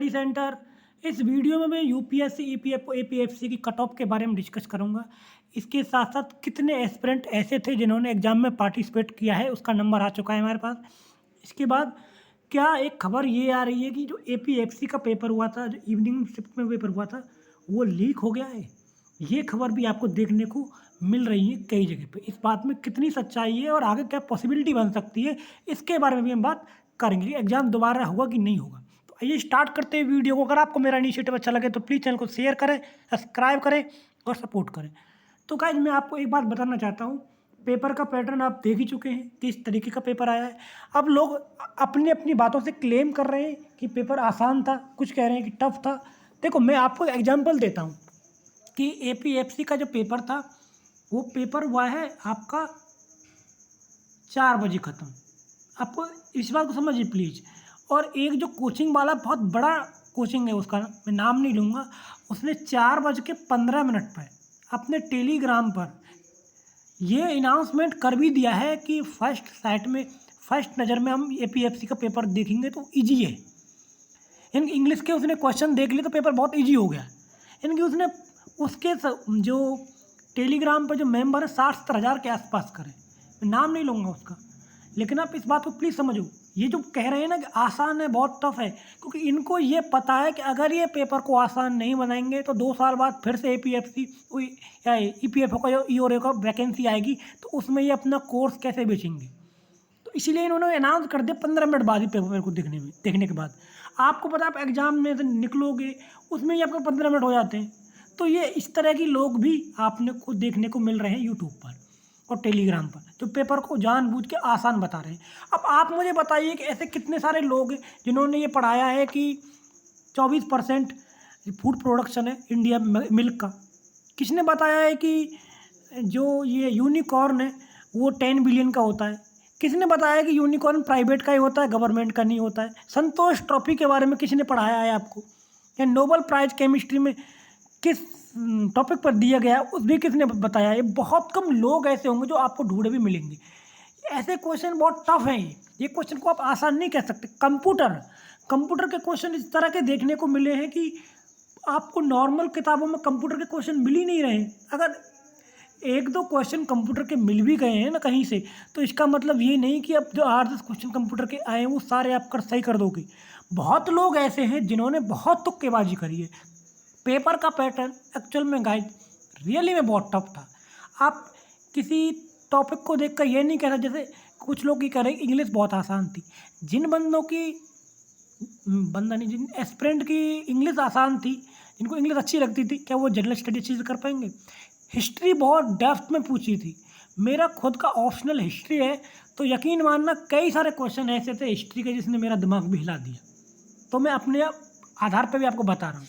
Study centre. इस video में मैं यूपीएससी ईपीएफ एपीएफसी की कट ऑफ के बारे में डिस्कस करूंगा। इसके साथ साथ कितने एस्पिरेंट ऐसे थे जिन्होंने एग्जाम में पार्टिसिपेट किया है, उसका नंबर आ चुका है हमारे पास। इसके बाद क्या एक खबर ये आ रही है कि जो एपीएफसी का पेपर हुआ था, जो इवनिंग शिफ्ट में पेपर हुआ था, वो लीक हो गया है। ये खबर भी आपको देखने को मिल रही है कई जगह पे। इस बात में कितनी सच्चाई है और आगे क्या पॉसिबिलिटी बन सकती है, इसके बारे में भी हम बात करेंगे। एग्जाम दोबारा होगा कि नहीं होगा। तो आइए स्टार्ट करते हैं वीडियो को। अगर आपको मेरा इनिशिएटिव अच्छा लगे तो प्लीज़ चैनल को शेयर करें, सब्सक्राइब करें और सपोर्ट करें। तो गाइस मैं आपको एक बात बताना चाहता हूँ। पेपर का पैटर्न आप देख ही चुके हैं, किस तरीके का पेपर आया है। अब लोग अपनी अपनी बातों से क्लेम कर रहे हैं कि पेपर आसान था, कुछ कह रहे हैं कि टफ था। देखो मैं आपको एग्जाम्पल देता हूँ कि एपीएफसी का जो पेपर था, वो पेपर हुआ है आपका 4 बजे ख़त्म। आपको इस बात को समझिए प्लीज़। और एक जो कोचिंग वाला बहुत बड़ा कोचिंग है, उसका मैं नाम नहीं लूँगा, उसने 4:15 पर अपने टेलीग्राम पर ये अनाउंसमेंट कर भी दिया है कि फर्स्ट नज़र में हम एपीएफसी का पेपर देखेंगे तो ईजी है। यानी इंग्लिश के उसने क्वेश्चन देख लिए तो पेपर बहुत ईजी हो गया। यानी कि उसने उसके जो टेलीग्राम पर जो मेंबर है 60-70 हज़ार के आसपास करे। मैं नाम नहीं लूँगा उसका, लेकिन आप इस बात को प्लीज़ समझो। ये जो कह रहे हैं ना कि आसान है, बहुत टफ है, क्योंकि इनको ये पता है कि अगर ये पेपर को आसान नहीं बनाएंगे तो 2 साल बाद फिर से एपीएफसी या ईपीएफओ का जो ईओरए का वैकेंसी आएगी, तो उसमें ये अपना कोर्स कैसे बेचेंगे। तो इसीलिए इन्होंने अनाउंस कर दिया 15 मिनट बाद ही पेपर को देखने के बाद। आपको पता है आप एग्ज़ाम में से निकलोगे, उसमें ही आपको 15 मिनट हो जाते हैं। तो ये इस तरह की लोग भी आपने को देखने को मिल रहे हैं यूट्यूब पर और टेलीग्राम पर, जो पेपर को जानबूझ के आसान बता रहे हैं। अब आप मुझे बताइए कि ऐसे कितने सारे लोग हैं जिन्होंने ये पढ़ाया है कि 24% फूड प्रोडक्शन है इंडिया मिल्क का। किसने बताया है कि जो ये यूनिकॉर्न है वो 10 बिलियन का होता है। किसने बताया कि यूनिकॉर्न प्राइवेट का ही होता है, गवर्नमेंट का नहीं होता है। संतोष ट्रॉफी के बारे में किसने पढ़ाया है आपको? या नोबेल प्राइज केमिस्ट्री में किस टॉपिक पर दिया गया है, उस भी किसने बताया है? बहुत कम लोग ऐसे होंगे जो आपको ढूंढे भी मिलेंगे। ऐसे क्वेश्चन बहुत टफ हैं। ये क्वेश्चन को आप आसान नहीं कह सकते। कंप्यूटर के क्वेश्चन इस तरह के देखने को मिले हैं कि आपको नॉर्मल किताबों में कंप्यूटर के क्वेश्चन मिल ही नहीं रहे। अगर एक दो क्वेश्चन कंप्यूटर के मिल भी गए हैं ना कहीं से, तो इसका मतलब ये नहीं कि अब जो 8-10 क्वेश्चन कंप्यूटर के आए हैं वो सारे आप कर सही कर दोगे। बहुत लोग ऐसे हैं जिन्होंने बहुत तुक्केबाजी करी है। पेपर का पैटर्न एक्चुअल में गाइड रियली में बहुत टफ था। आप किसी टॉपिक को देखकर ये नहीं कह रहे, जैसे कुछ लोग ये कह रहे हैं इंग्लिश बहुत आसान थी। जिन बंदों की बंदा नहीं जिन एस्पिरेंट की इंग्लिश आसान थी, जिनको इंग्लिश अच्छी लगती थी, क्या वो जनरल स्टडी अच्छी से कर पाएंगे? हिस्ट्री बहुत डेप्थ में पूछी थी। मेरा खुद का ऑप्शनल हिस्ट्री है, तो यकीन मानना कई सारे क्वेश्चन ऐसे थे हिस्ट्री के जिसने मेरा दिमाग भी हिला दिया। तो मैं अपने आधार पे भी आपको बता रहा हूँ,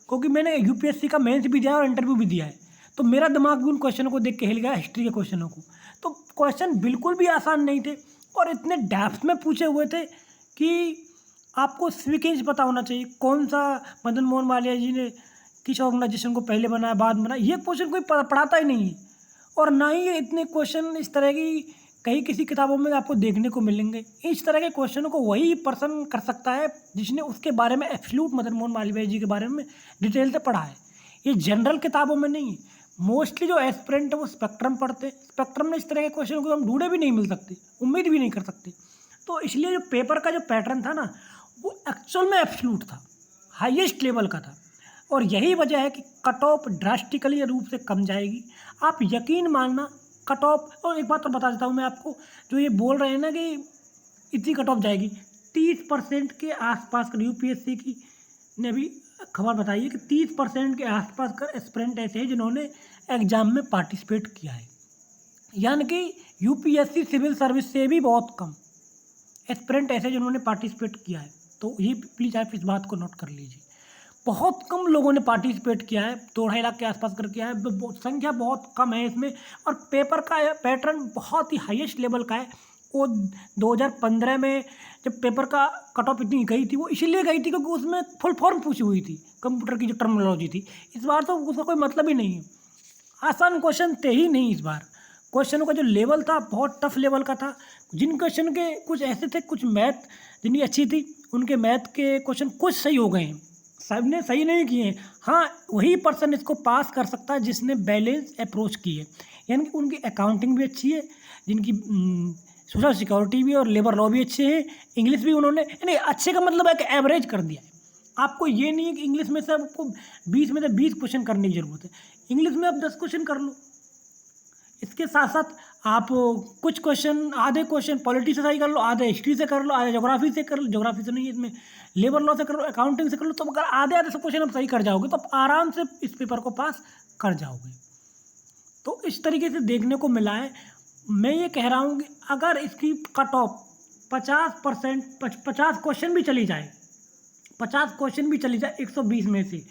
क्योंकि मैंने यूपीएससी का मेंस भी दिया है और इंटरव्यू भी दिया है। तो मेरा दिमाग भी उन क्वेश्चनों को देख के हिल गया, हिस्ट्री के क्वेश्चनों को। तो क्वेश्चन बिल्कुल भी आसान नहीं थे और इतने डेप्थ में पूछे हुए थे कि आपको स्विकेज पता होना चाहिए। कौन सा मदन मोहन मालवीय जी ने किस ऑर्गेनाइजेशन को पहले बनाया, बाद में बनाया, ये क्वेश्चन कोई पढ़ाता ही नहीं है। और ना ही ये इतने क्वेश्चन इस तरह की कहीं किसी किताबों में आपको देखने को मिलेंगे। इस तरह के क्वेश्चनों को वही पर्सन कर सकता है जिसने उसके बारे में एब्सोल्यूट मदन मोहन मालवीय जी के बारे में डिटेल से पढ़ा है। ये जनरल किताबों में नहीं है। मोस्टली जो एस्पिरेंट है वो स्पेक्ट्रम पढ़ते हैं। स्पेक्ट्रम में इस तरह के क्वेश्चन को हम ढूंढे भी नहीं मिल सकते, उम्मीद भी नहीं कर सकते। तो इसलिए जो पेपर का जो पैटर्न था ना, वो एक्चुअल में एब्सोल्यूट था, हाईएस्ट लेवल का था। और यही वजह है कि कट ऑफ ड्रास्टिकली रूप से कम जाएगी। आप यकीन मानना कट ऑफ। और एक बात तो बता देता हूँ मैं आपको, जो ये बोल रहे हैं ना कि इतनी कट ऑफ जाएगी, 30% के आसपास का यूपीएससी की ने भी खबर बताई है कि 30% के आसपास का एस्पिरेंट ऐसे हैं जिन्होंने एग्जाम में पार्टिसिपेट किया है। यानी कि यूपीएससी सिविल सर्विस से भी बहुत कम एस्पिरेंट ऐसे जिन्होंने पार्टिसिपेट किया है। तो ये प्लीज़ आप इस बात को नोट कर लीजिए। बहुत कम लोगों ने पार्टिसिपेट किया है, 2-2.5 लाख के आसपास कर किया है। संख्या बहुत कम है इसमें। और पेपर का पैटर्न बहुत ही हाईएस्ट लेवल का है। वो 2015 में जब पेपर का कट ऑफ इतनी गई थी, वो इसीलिए गई थी क्योंकि उसमें फुल फॉर्म पूछी हुई थी, कंप्यूटर की जो टर्मिनोलॉजी थी। इस बार तो उसका कोई मतलब ही नहीं है, आसान क्वेश्चन थे ही नहीं इस बार। क्वेश्चनों का जो लेवल था बहुत टफ लेवल का था। जिन क्वेश्चन के कुछ ऐसे थे, कुछ मैथ जिनकी अच्छी थी उनके मैथ के क्वेश्चन कुछ सही हो गए हैं, सबने सही नहीं किए हैं। हाँ, वही पर्सन इसको पास कर सकता है जिसने बैलेंस अप्रोच की है, यानी कि उनकी अकाउंटिंग भी अच्छी है, जिनकी सोशल सिक्योरिटी भी और लेबर लॉ भी अच्छे हैं, इंग्लिश भी उन्होंने, यानी अच्छे का मतलब है कि एवरेज कर दिया है। आपको ये नहीं है कि इंग्लिश में से आपको 20 में से 20 क्वेश्चन करने की ज़रूरत है, इंग्लिश में आप 10 क्वेश्चन कर लो। इसके साथ साथ आप कुछ क्वेश्चन, आधे क्वेश्चन पॉलिटी से सही कर लो, आधे हिस्ट्री से कर लो, आधे ज्योग्राफी से कर लो, ज्योग्राफी से नहीं है इसमें, लेबर लॉ से कर लो, अकाउंटिंग से कर लो। तो अगर आधे आधे सब क्वेश्चन आप सही कर जाओगे तो आप आराम से इस पेपर को पास कर जाओगे। तो इस तरीके से देखने को मिला है। मैं ये कह रहा हूँ कि अगर इसकी कट ऑफ 50% 50 क्वेश्चन भी चली जाए, 50 क्वेश्चन भी चली जाए 120 में से,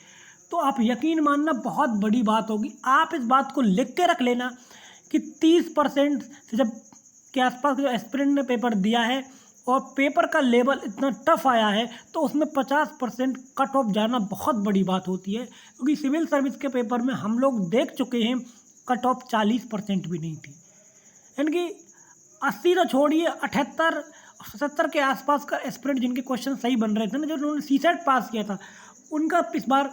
तो आप यकीन मानना बहुत बड़ी बात होगी। आप इस बात को लिख के रख लेना कि 30% से जब के आसपास जो एस्पिरेंट ने पेपर दिया है और पेपर का लेवल इतना टफ आया है, तो उसमें 50% कट ऑफ जाना बहुत बड़ी बात होती है। क्योंकि सिविल सर्विस के पेपर में हम लोग देख चुके हैं कट ऑफ 40% भी नहीं थी, यानी कि 80 तो छोड़िए, 78 70 के आसपास का एस्पिरेंट जिनके क्वेश्चन सही बन रहे थे ना, जो उन्होंने सीसेट पास किया था, उनका इस बार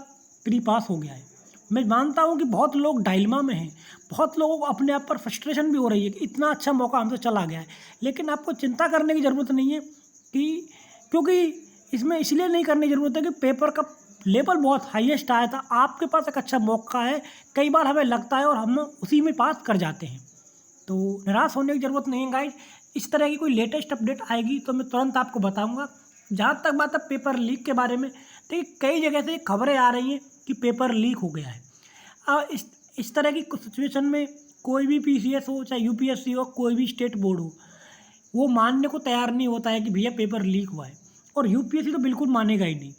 प्री पास हो गया है। मैं मानता हूँ कि बहुत लोग डायलेमा में हैं, बहुत लोगों को अपने आप पर फ्रस्ट्रेशन भी हो रही है कि इतना अच्छा मौका हमसे चला गया है। लेकिन आपको चिंता करने की ज़रूरत नहीं है कि, क्योंकि इसमें इसलिए नहीं करने की ज़रूरत है कि पेपर का लेवल बहुत हाईएस्ट आया था, आपके पास एक अच्छा मौका है। कई बार हमें लगता है और हम उसी में पास कर जाते हैं, तो निराश होने की ज़रूरत नहीं है गाइस। इस तरह की कोई लेटेस्ट अपडेट आएगी तो मैं तुरंत आपको बताऊंगा। जहाँ तक बात है पेपर लीक के बारे में, देखिए कई जगह से खबरें आ रही हैं कि पेपर लीक हो गया है। इस तरह की कुछ सिचुएशन में कोई भी पीसीएस हो, चाहे यूपीएससी हो, कोई भी स्टेट बोर्ड हो, वो मानने को तैयार नहीं होता है कि भैया पेपर लीक हुआ है। और यूपीएससी तो बिल्कुल मानेगा ही नहीं,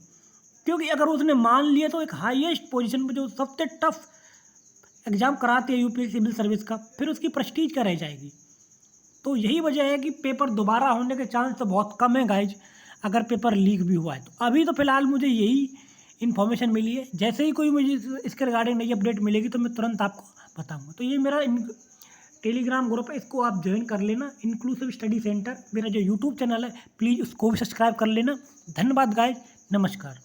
क्योंकि अगर उसने मान लिया तो एक हाईएस्ट पोजीशन पर जो सबसे टफ एग्ज़ाम कराती है यूपीएससी सिविल सर्विस का, फिर उसकी प्रेस्टीज क्या रह जाएगी। तो यही वजह है कि पेपर दोबारा होने के चांस तो बहुत कम है गाइज, अगर पेपर लीक भी हुआ है तो। अभी तो फ़िलहाल मुझे यही इन्फॉर्मेशन मिली है, जैसे ही कोई मुझे इसके रिगार्डिंग नई अपडेट मिलेगी तो मैं तुरंत आपको बताऊंगा। तो ये मेरा टेलीग्राम ग्रुप है, इसको आप ज्वाइन कर लेना, इंक्लूसिव स्टडी सेंटर। मेरा जो यूट्यूब चैनल है प्लीज़ उसको भी सब्सक्राइब कर लेना। धन्यवाद गाइज, नमस्कार।